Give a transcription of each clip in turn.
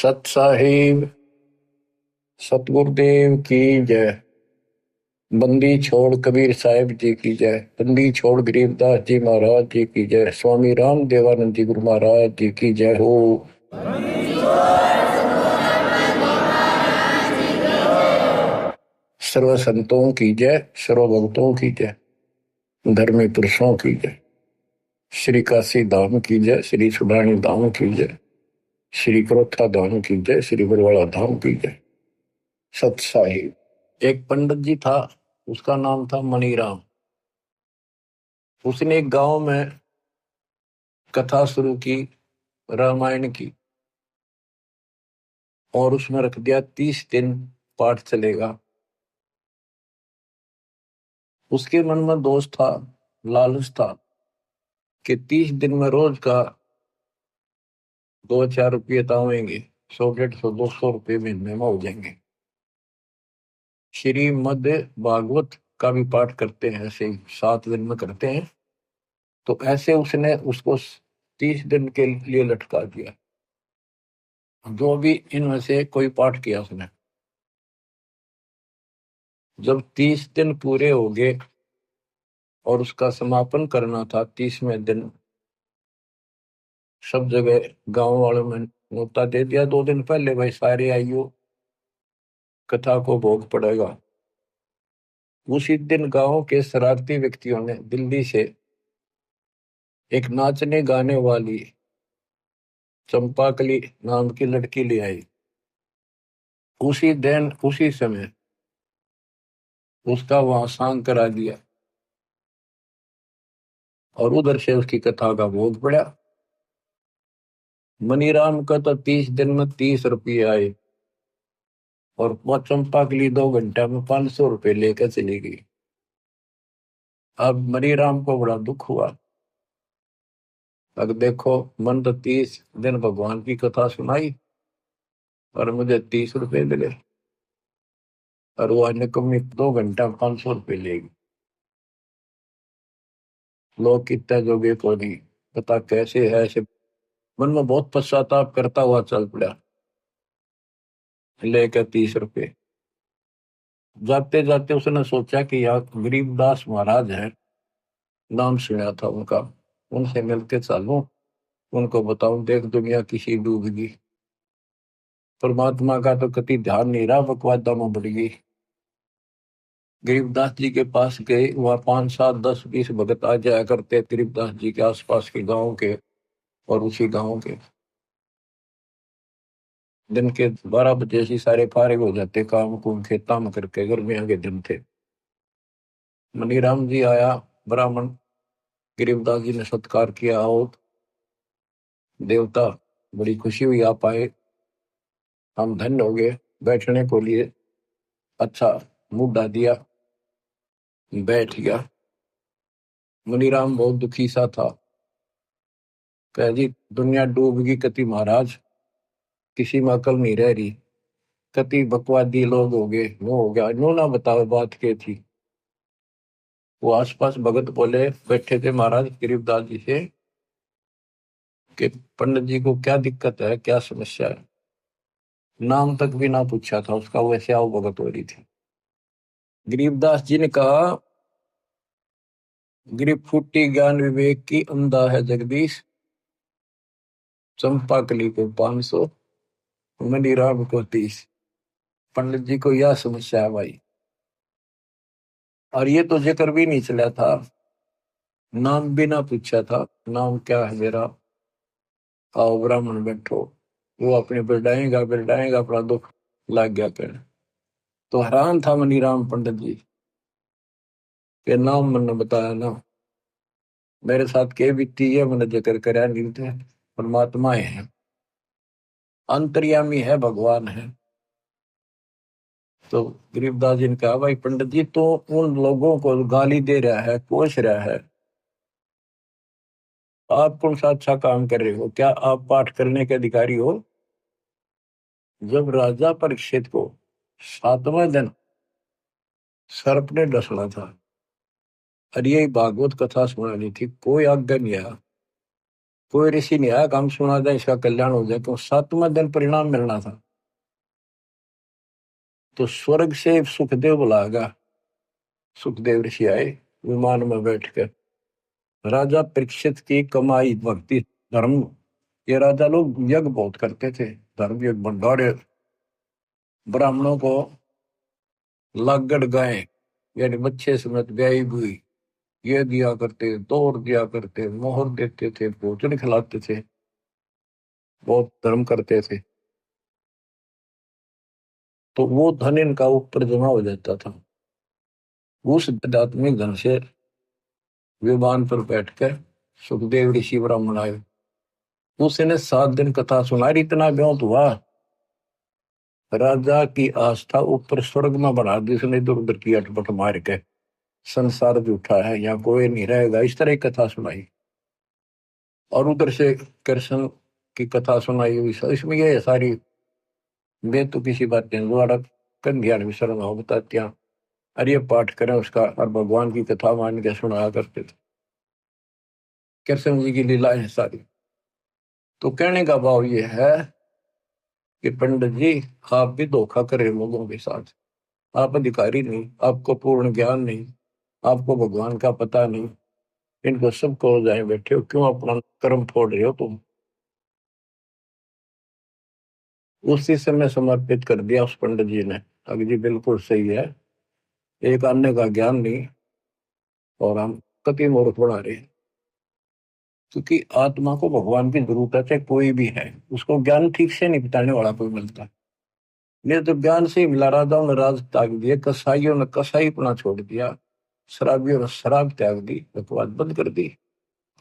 सत साहिब सतगुरुदेव की जय। बंदी छोड़ कबीर साहिब जी की जय। बंदी छोड़ गरीबदास जी महाराज जी की जय। स्वामी राम देवानंद जी गुरु महाराज जी की जय हो। सर्व संतों की जय, सर्व भक्तों की जय, धर्मी पुरुषों की जय। श्री काशी धाम की जय, श्री सुडानी धाम की जय, श्री क्रोथा धाम की जय, श्री बरवाड़ा धाम की जय। सत साहिब। एक पंडित जी था, उसका नाम था मनीराम। उसने एक गांव में कथा शुरू की रामायण की, और उसमें रख दिया 30 दिन पाठ चलेगा। उसके मन में दोष था, लालच था कि 30 दिन में रोज का 2-4 रुपये तो आएंगे, 100-150-200 रुपये महीने में हो जाएंगे। श्रीमद् भागवत का भी पाठ करते हैं, ऐसे 7 दिन में करते हैं। तो ऐसे उसने उसको 30 दिन के लिए लटका दिया। जो भी इनमें से कोई पाठ किया उसने, जब 30 दिन पूरे हो गए और उसका समापन करना था 30वें दिन, सब जगह गांव वालों में न्योता दे दिया 2 दिन पहले, भाई सारे आइयो, कथा को भोग पड़ेगा। उसी दिन गांव के शरारती व्यक्तियों ने दिल्ली से एक नाचने गाने वाली चंपाकली नाम की लड़की ले आई। उसी दिन उसी समय उसका वहां सांग करा दिया और उधर से उसकी कथा का भोग पड़ा। मनीराम का तो 30 दिन में 30 रुपये आए और वह चंपाकली 2 घंटा में 500 रुपये लेकर चली गई। अब मनीराम को बड़ा दुख हुआ। अब देखो, मन तो 30 दिन भगवान की कथा सुनाई और मुझे 30 रुपये मिले, और वो निकम्मी 2 घंटा 500 रुपये लेगी। लोग कितना जोगे को नहीं पता कैसे है ऐसे। मन में बहुत पश्चाताप करता हुआ चल पड़ा, लेकर 30 रुपये। जाते जाते उसने सोचा कि यार गरीबदास महाराज है, नाम सुना था उनका, उनसे मिलके चलूं, उनको बताऊं देख दुनिया किसी डूबेगी, परमात्मा का तो कति ध्यान नहीं रहा, बकवादा में बढ़ गई। गरीबदास जी के पास गए, वहां 5-7-10-20 भगत आ जाया करते गरीबदास जी के आसपास के गांव के और उसी गांव के। दिन के 12 बजे से सारे फारिग हो जाते, काम कुम खेता में करके, गर्मियों के दिन थे। मनीराम जी आया, ब्राह्मण, गरीबदास जी ने सत्कार किया। आओ देवता, बड़ी खुशी हुई आप आए, हम धन्य हो गए। बैठने को लिए अच्छा मुद्दा दिया, बैठ गया। मुनीराम बहुत दुखी सा था। कह जी दुनिया डूबगी कति महाराज, किसी में अकल नहीं रह रही, कति बकवादी लोग हो गए, वो हो गया, नो ना बताओ बात क्या थी। वो आसपास भगत बोले, बैठे थे महाराज गरीबदास जी से, कि पंडित जी को क्या दिक्कत है, क्या समस्या है। नाम तक भी ना पूछा था उसका, वैसे आओ भगत हो रही थी। गरीबदास जी ने कहा, गिरफ्त फूटी ज्ञान विवेक की, अंधा है जगदीश, चंपाकली को 500, मनीराम को 30। पंडित जी को यह समस्या है भाई, और ये तो जिक्र भी नहीं चला था, नाम भी ना पूछा था, नाम क्या है मेरा, आओ ब्राह्मण बैठो। वो अपने बिरडाएगा बिरडाएगा, अपना दुख लग गया कर। तो हैरान था मनीराम पंडित जी के नाम मैंने बताया ना, मेरे साथ के बीती है मैंने जिक्र कराया नहीं थे। परमात्मा है, अंतर्यामी है, भगवान है। तो गरीबदास जी ने कहा, भाई पंडित जी तो उन लोगों को गाली दे रहा है, कोस रहा है, आप कौन सा अच्छा काम कर रहे हो, क्या आप पाठ करने के अधिकारी हो। जब राजा परीक्षित को 7वें दिन सर्प ने डसना था और ये भागवत कथा सुनानी थी, कोई आज्ञा नहीं आया, कोई ऋषि नहीं आया काम सुना दे इसका कल्याण हो जाए, क्यों 7वां दिन परिणाम मिलना था। तो स्वर्ग से सुखदेव बुलाएगा, सुखदेव ऋषि आए विमान में बैठकर। राजा परीक्षित की कमाई भक्ति धर्म, ये राजा लोग यज्ञ बहुत करते थे, धर्म यज्ञ भंडारे, ब्राह्मणों को लागड़ गाय यानी बच्चे समेत ब्याई हुई ये दिया करते, तोड़ दिया करते, मोहर देते थे, भोजन खिलाते थे, बहुत धर्म करते थे। तो वो धन इनका ऊपर जमा हो जाता था। उस आध्यात्मिक धन से विमान पर बैठकर सुखदेव ऋषि ब्राह्मण आए। उसने 7 दिन कथा सुनाई, इतना व्योत हुआ राजा की आस्था ऊपर स्वर्ग में बढ़ा दी उसने, इधर उधर की अटपट मार के, संसार झूठा है यहाँ कोई नहीं रहेगा, इस तरह की कथा सुनाई। और उधर से कृष्ण की कथा सुनाई हुई, इसमें ये सारी वे तो किसी बात नहीं द्वारा कंध्या विसरण हो बताते हैं, अरे पाठ करें उसका, और भगवान की कथा मान के सुनाया करते थे, कृष्ण जी की लीलाएं सारी। तो कहने का भाव ये है कि पंडित जी आप भी धोखा कर रहे लोगों के साथ, आप अधिकारी नहीं, आपको पूर्ण ज्ञान नहीं, आपको भगवान का पता नहीं, इनको सबको जाए बैठे हो, क्यों अपना कर्म फोड़ रहे हो तुम। उसी समय समर्पित कर दिया उस पंडित जी ने, अगर जी बिल्कुल सही है, एक अन्य का ज्ञान नहीं और हम कति मूर्ख बना रहे हैं। क्योंकि आत्मा को भगवान की जरूरत है, चाहे कोई भी है, उसको ज्ञान ठीक से नहीं बताने वाला कोई मिलता। नहीं तो ज्ञान से ही मिला, राजाओं ने राज त्याग दिया, कसाईयों ने कसाईपना छोड़ दिया, शराबियों ने शराब त्याग दी, बकवास बंद कर दी,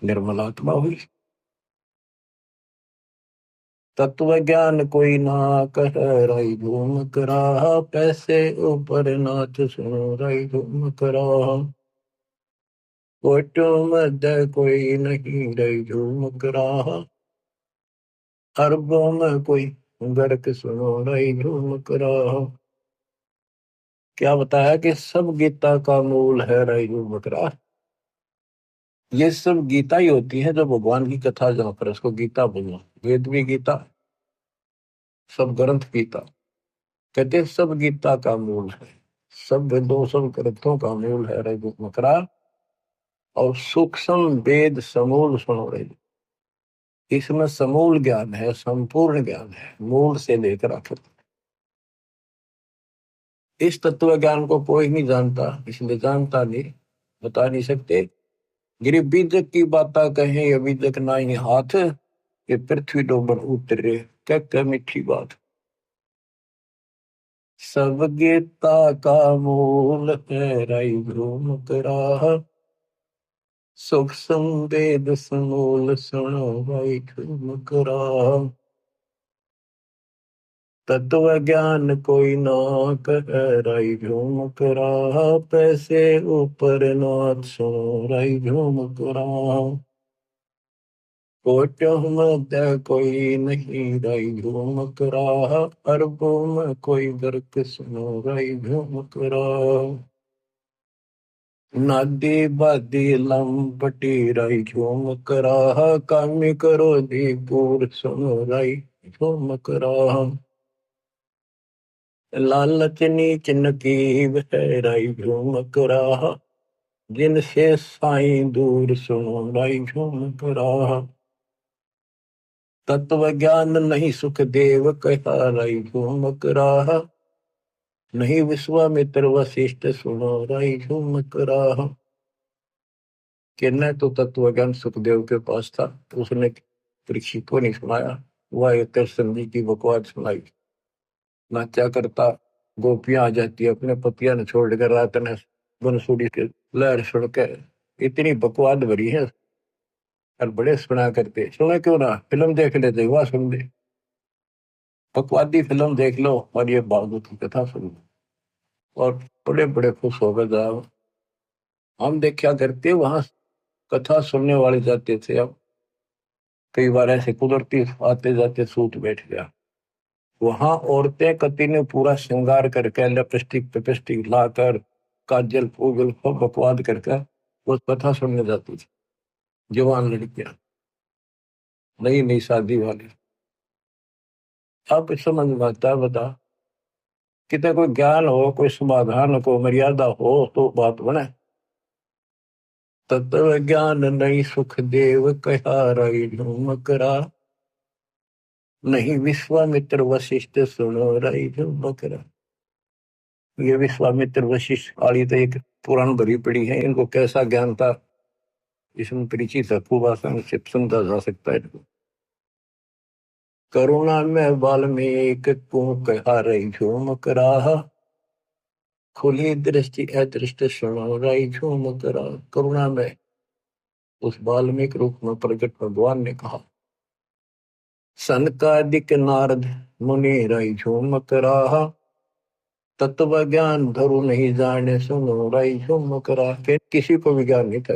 निर्मल आत्मा हुई। तत्व ज्ञान कोई ना कह, राई घूम करा, पैसे ऊपर नाच सुनो, राई घूम करा, कोटो मध्य कोई नहीं, राई झूम करा, अरबों में कोई गर्क सुनो, राई झूम करा। क्या बताया कि सब गीता का मूल है राई झूम करा। ये सब गीता ही होती है, जो भगवान की कथा जहाँ पर उसको गीता बोलो, वेद भी गीता, सब ग्रंथ गीता। कहते हैं सब गीता का मूल है, सब वेदों सब ग्रंथों का मूल है रे मकरा, और सूक्ष्म वेद समूल सुनो रे। इसमें समूल ज्ञान है, संपूर्ण ज्ञान है, मूल से लेकर आखिर। इस तत्व ज्ञान को कोई नहीं जानता, इसलिए जानता नहीं, बता नहीं सकते। गिरी बीजक की बात कहें, ये बीजक ना ही हाथ, ये पृथ्वी डोबर उतरे, क्या मीठी बात। सब गीता का मूल है राई घूम करा, सूक्ष्म वेद समूल सुनो राई घूम करा, तत्व ज्ञान कोई ना कह, राई घूम करा, पैसे ऊपर नाथ सुनो, राई घूम करा, कोटों मध्य कोई नहीं, राई घूम करा, अरबों में कोई गर्क सुनो, राई घूम करा, नादी बादी लंपटी, राई झूम करा, कामी करो दी पूर सुनो, राई झूम करा, लालच नीच नकीब है, राई झूम करा, जिनसे साईं दूर सुनो, राई झूम करा, तत्व ज्ञान नहीं सुख देव कहा, राई झूम करा, नहीं विश्वामित्र वशिष्ठ सुनो, राई झूम करा। कि न तो तत्व ज्ञान सुखदेव के पास था, तो उसने परीक्षित को नहीं सुनाया, वह एक कृष्ण जी की बकवास सुनाई। नाचा करता गोपियां आ जाती, अपने पतिया ने छोड़ कर रात ने बंसुरी के लहर सुन के, इतनी बकवास भरी है, और बड़े सुना करते, सुने क्यों ना, फिल्म देख लेते, वह सुन ले, बकवादी फिल्म देख लो और ये भागवत की कथा सुन लो, और बड़े बड़े खुश हो गए। जाओ हम देखा करते वहां, कथा सुनने वाले जाते थे, अब कई बार ऐसे कुदरती आते जाते सूत बैठ गया, वहां औरतें कति ने पूरा श्रृंगार करके लिपस्टिक पिपस्टिक लाकर, काजल फूगल सब बकवाद करके वो कथा सुनने जाती थी, जवान लड़कियां। नई नई शादी वाली। अब समझ में आता है, बता, कितने कोई ज्ञान हो, कोई समाधान को मर्यादा हो तो बात बने। तत्व ज्ञान नहीं सुख देव कहा रही झूम करा, नहीं विश्वामित्र वशिष्ठ सुनो रही झूम करा। ये विश्वामित्र वशिष्ठ वाली तो एक पुराण भरी पड़ी है, इनको कैसा ज्ञान था इसमें परिचित है, खूब आसान से समझा जा सकता है इनको। करुणा में वाल्मीकि को कहा रही झूम करा, खुली दृष्टि अदृष्ट सुनो रही झूम करा। करुणा में उस वाल्मीकि रूप में प्रकट भगवान ने कहा, सनकादिक नारद मुनि रही झूम करा, तत्व ज्ञान धरु नहीं जाने सुनो रही झूम करा। के किसी को भी ज्ञान नहीं था।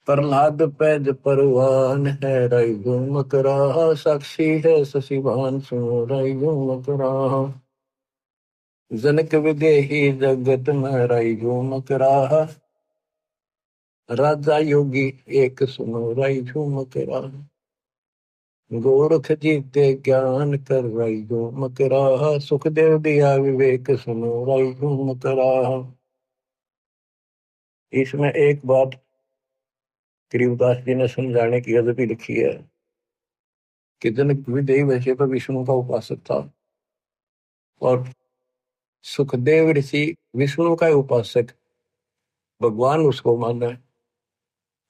प्रहलाद पैज परवान है रही झूम करा, साक्षी है शशिभान सुनो रही झूम करा। जनक विदेही जगत में रही झूम करा, राजा योगी एक सुनो रही झूम करा। गोरख जीते ज्ञान कर रही झूम करा, सुखदेव दिया विवेक सुनो रही झूम करा। इसमें एक बात गरीबदास जी ने समझाने की अदबी लिखी है कि जनक विदेही वैसे तो विष्णु का उपासक था और सुखदेव ऋषि विष्णु का उपासक, भगवान उसको माना है,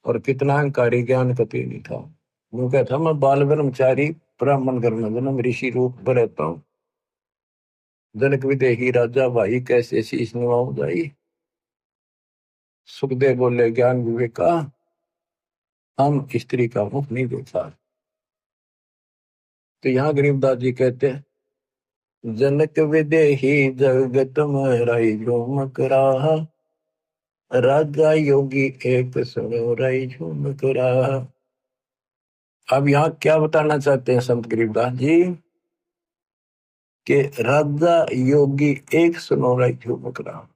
और कितना अहंकारी ज्ञान कति नहीं था। वो कहता मैं बाल ब्रह्मचारी ब्राह्मण घर में जन्म ऋषि रूप में रहता हूँ, जनक विदेही राजा भाई कैसे शीश नवाऊं जाई। सुखदेव बोले ज्ञान विवेक का हम स्त्री का मुख नहीं देखा। तो यहाँ गरीबदास जी कहते हैं, जनक विदेही जगत में रही झूम करा, राजा योगी एक सुनो रही झूम करा। अब यहाँ क्या बताना चाहते हैं संत गरीबदास जी कि राजा योगी एक सुनो रही झूम करा।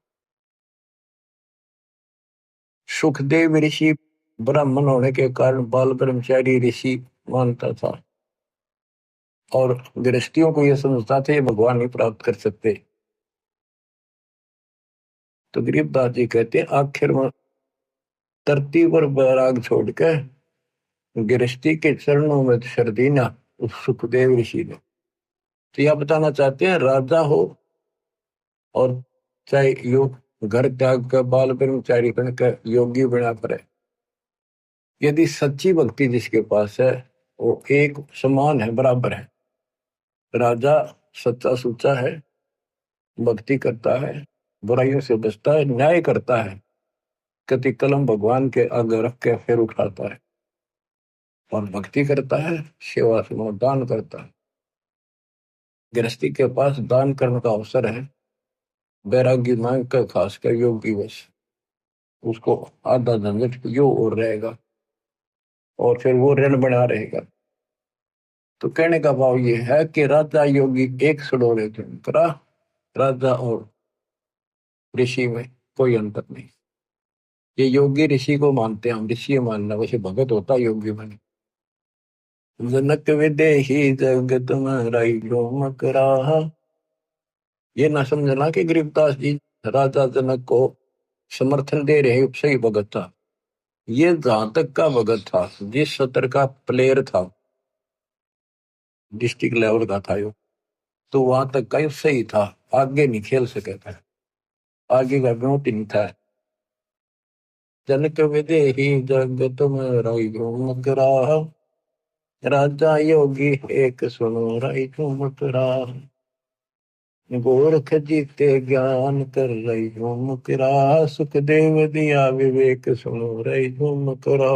सुखदेव ऋषि ब्राह्मण होने के कारण बाल ब्रह्मचारी ऋषि मानता था और गृहस्थियों को यह समझता था ये भगवान नहीं प्राप्त कर सकते। तो गरीबदास जी कहते हैं आखिर में धरती पर बैराग छोड़ के गृहस्थी के चरणों में शर दीना उस सुखदेव ऋषि ने। तो यह बताना चाहते हैं राजा हो और चाहे योग घर त्याग कर बाल ब्रह्मचारी बन कर योगी बना पड़े, यदि सच्ची भक्ति जिसके पास है वो एक समान है, बराबर है। राजा सच्चा सुच्चा है, भक्ति करता है, बुराइयों से बचता है, न्याय करता है, कति कलम भगवान के आगे रख के फिर उठाता है, और भक्ति करता है, सेवा से दान करता है। गृहस्थी के पास दान करने का अवसर है, बैरागी मांग कर खासकर योगी वश उसको आधा झंझट यो और रहेगा और फिर वो ऋण बना रहेगा। तो कहने का भाव ये है कि राजा योगी एक सड़ोरे करा, राजा और ऋषि में कोई अंतर नहीं। ये योगी ऋषि को मानते हैं, हम ऋषि मानना, वैसे भगत होता योगी बने। जनक विदेही जगत में रही झूम करा, ये ना समझना कि गरीबदास जी राजा जनक को समर्थन दे रहे सही भगत था। ये जहां तक का भगत था, जिस सत्र का प्लेयर था, डिस्ट्रिक्ट लेवल का था यो, तो वहां तक का सही था, आगे नहीं खेल सके था, आगे का ब्योत नहीं था। जनक विदेही जगत में रही झूम करा, राजा योगी एक सुनो रही झूम करा। गोरख जीते ज्ञान कर रही झूम करा, सुखदेव दिया विवेक सुनो रही झूम करा।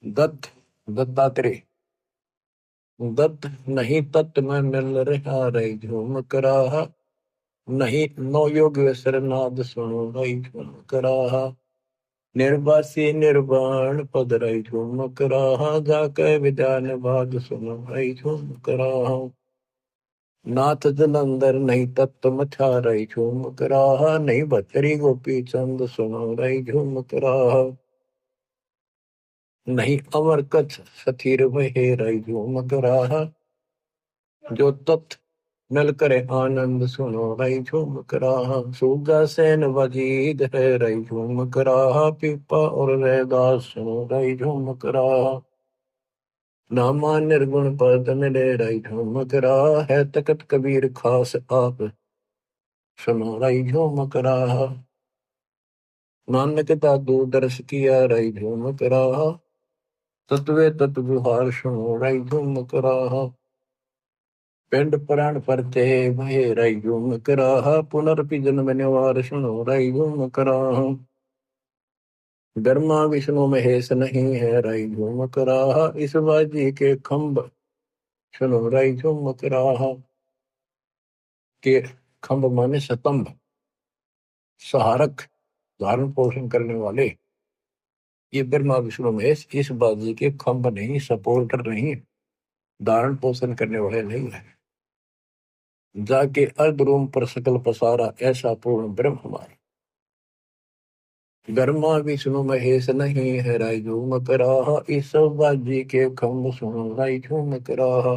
दत्त दत्तात्रेय, दत्त नहीं तत्व में मिल रहा रही झूम करा, नहीं नो योग सरनाद सुनो रही झूम करा। निर्वासी निर्वाण पद रही झूम करा, जाकर विद्यान बाद सुनो रही झूम करा। नाथ जलंधर नहीं तत्व मचा रही झूम करा, नहीं भतरी गोपी चंद सुनो रही झूम करा। नहीं अमर कच्छ सथीर वहे रही झूम कराहा, जो तत् मिल करे आनंद सुनो रही झूम कराहा। सूगा सैन वजीद है रही झूम कराहा, पीपा और रैदास सुनो रही झूम कराहा। नामा निर्गुण पद मिले रही झूम कराहा, है तकत कबीर खास आप सुनो रही झूम कराहा। नानक दादू दर्श किया रही झूम कराहा, तत्वे तत्विहार सुनो रही झूम कराहा। पिंड प्राण परते भय रही झूम कराहा, पुनर्पि जन्म निवार सुनो रही झूम कराहा। ब्रह्मा विष्णु महेश नहीं है रही झूम कराहा, इस बाजी के खंभ सुनो रही झूम कराहा। के खंभ माने स्तंभ, सहारक, धारण पोषण करने वाले, ये ब्रह्मा विष्णु महेश इस बाजी के खंभ नहीं, सपोर्टर नहीं, धारण पोषण करने वाले नहीं है। जाके अर्ध रूम पर सकल पसारा, ऐसा पूर्ण ब्रह्म हमारा। ब्रह्मा विष्णु महेश नहीं है राय झूम कराहा, इस बाजी के खंभ सुनो राय झूम कराहा।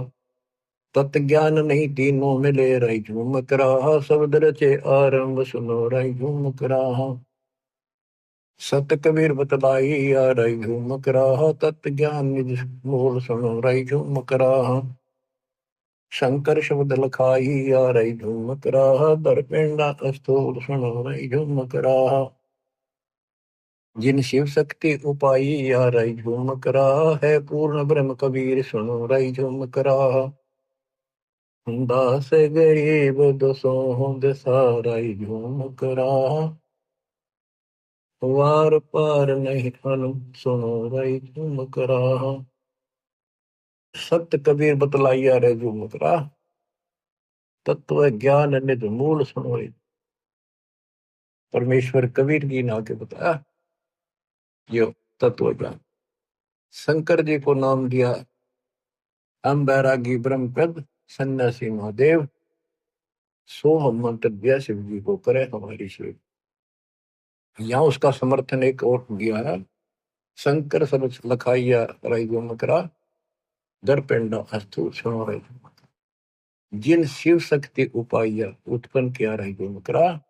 तत् ज्ञान नहीं तीनों मिले राय झूम कराहा, शब्द रचे आरंभ सुनो राय झूम कराहा। सत कबीर बतलाई या राय झूम कराहा, तत् ज्ञान निज मूल सुनो राय झूम कराहा। शंकर शब्द लखाई या राय झूम कराहा, दरपिंडा अस्तूल सुनो राय झूम कराहा। जिन शिव शक्ति उपाई या रई झूम करा, है पूर्ण ब्रह्म कबीर सुनो रई झूम करा। दास गरीब दसों दशा रई झूम करा, वार पार नहीं अनु सुनो रई झूम करा। सत्य कबीर बतलाइया रे झूम करा, तत्व ज्ञान निज मूल सुनो। परमेश्वर कबीर जी ने आके बताया यो तत्व ज्ञान। शंकर जी को नाम दिया हम बैरागी ब्रह्मपद सन्यासी महादेव, सो हम मंत्र दिया शिव जी को करे हमारी शिव। यहाँ उसका समर्थन एक और दिया है, शंकर सरस लखाइया राई जो मकरा, दर पिंडा अस्तु सुनो रही। जिन शिव शक्ति उपाया उत्पन्न किया रही जो मकरा,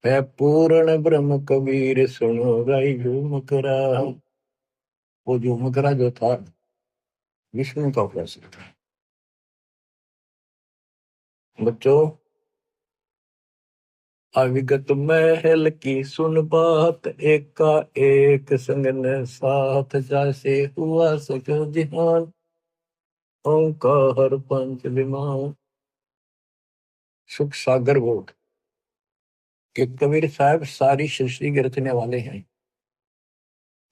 है पूर्ण ब्रह्म कबीर सुनो रही जो मकरा। वो जो मकरा जो था विष्णु का उपासक था। बच्चों, अविगत महल की सुन बात, एक का एक संग ने साथ, जैसे हुआ सको जिहान ओंकार पंच विमान। सुख सागर बोध कि कबीर साहब सारी सृष्टि के रचने वाले हैं।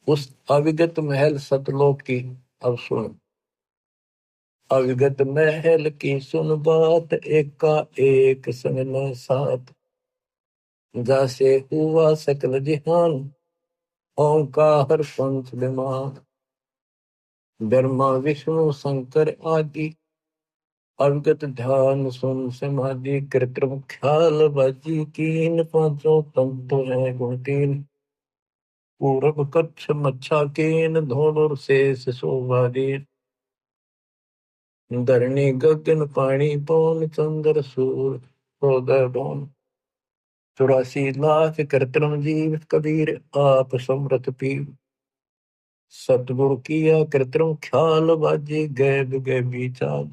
उस अविगत महल सतलोक की अब सुन, अविगत महल की सुन बात, एक का एक संग ने साथ, जैसे हुआ सकल जिहान ओंकार पंच विमान। ब्रह्मा विष्णु शंकर आदि अविगत ध्यान सुन समाधि, कृत्रिम ख्याल बाजी कीन, पांचों तंतु है गुण तीन। पूरब कच्छ मच्छा केन, धोलुर शेष शोभादीन। धरणी गगन पानी पौन, चंद्र सूर हृदय भवन। 84 लाख कृत्रिम जीव, कबीर आप समरथ पीव। सतगुरु किया कृत्रिम ख्याल बाजी, गैब गैबी चाल।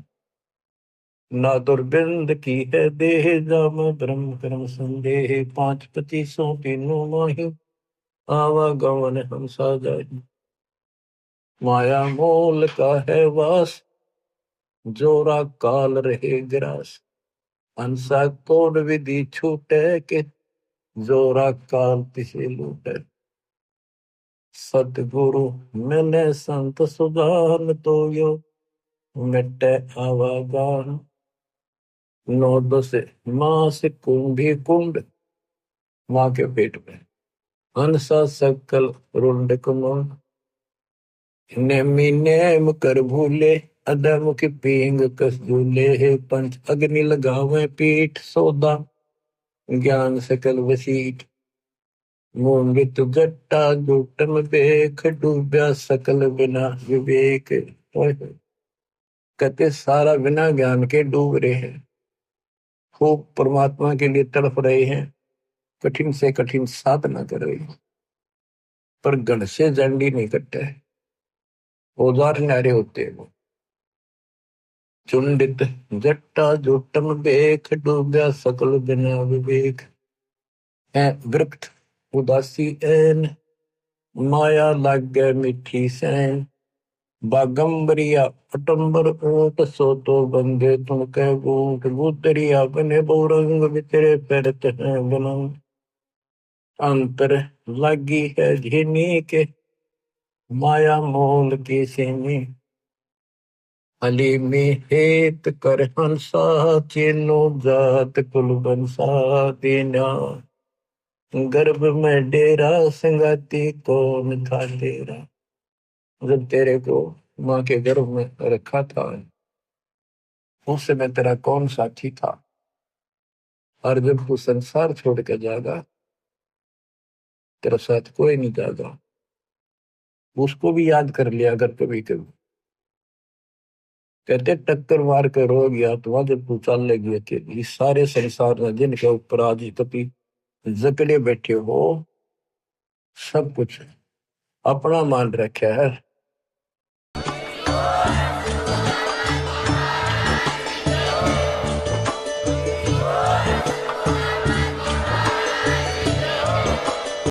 ना दुर्बिंद की है देह, जाम ब्रह्म कर्म संदेह। 5 25 तीनों माही, आवागमन हम साजाही। माया मोल का है वास, जोरा काल रहे ग्रास। अंसा कोड विधि छूटे, के जोरा काल तिसे लूटे। सतगुरु मैंने संत सुधान, तो यो मिटे आवागान। 9 10 मास कुंभी कुंड, माँ के पेट में। हंसा सकल रुंड कुमन, नेमी नेम कर भूले। अधम की पींग कस झूले, है पंच अग्नि लगावे पीठ। सौदा ज्ञान सकल वसीठ, मोहित जट्टा जुटन देख डूबया सकल बिना विवेक। ओए होए। कहते सारा बिना ज्ञान के डूब रहे हैं, खूब परमात्मा के लिए तड़प रहे हैं, कठिन से कठिन साधना कर रहे हैं, पर गढ़ से जंडी नहीं कटता है, औजार न्यारे होते हैं वो। चुंडित जट्टा जुटन देख डूबया सकल बिना विवेक। है विरक्त उदासी ऐन, माया लागे मिठी सैन। बागंबरिया पटंबर ऊंट सो तो बंदे तुम कह बूट बूतरिया बने बहुरंग बितरे पैरत हैं बनंग। अंतर लागी है झिनी के, माया मोल की सीनी। अली में हेत कर हंसा, चीनो जात कुल बंसा दीना। गर्भ में डेरा संगाती कौन था तेरा। जब तेरे को माँ के गर्भ में रखा था, उस समय तेरा कौन साथी था। और जब तू संसार छोड़ के जाएगा, तेरा साथ कोई नहीं जाएगा। उसको भी याद कर लिया अगर कभी कभी। कहते टक्कर मार के रोगी आत्मा जब तू चल लेगी अकेली, सारे संसार में जिनके ऊपर आज कभी जकड़े बैठे हो, सब कुछ अपना मान रखा है,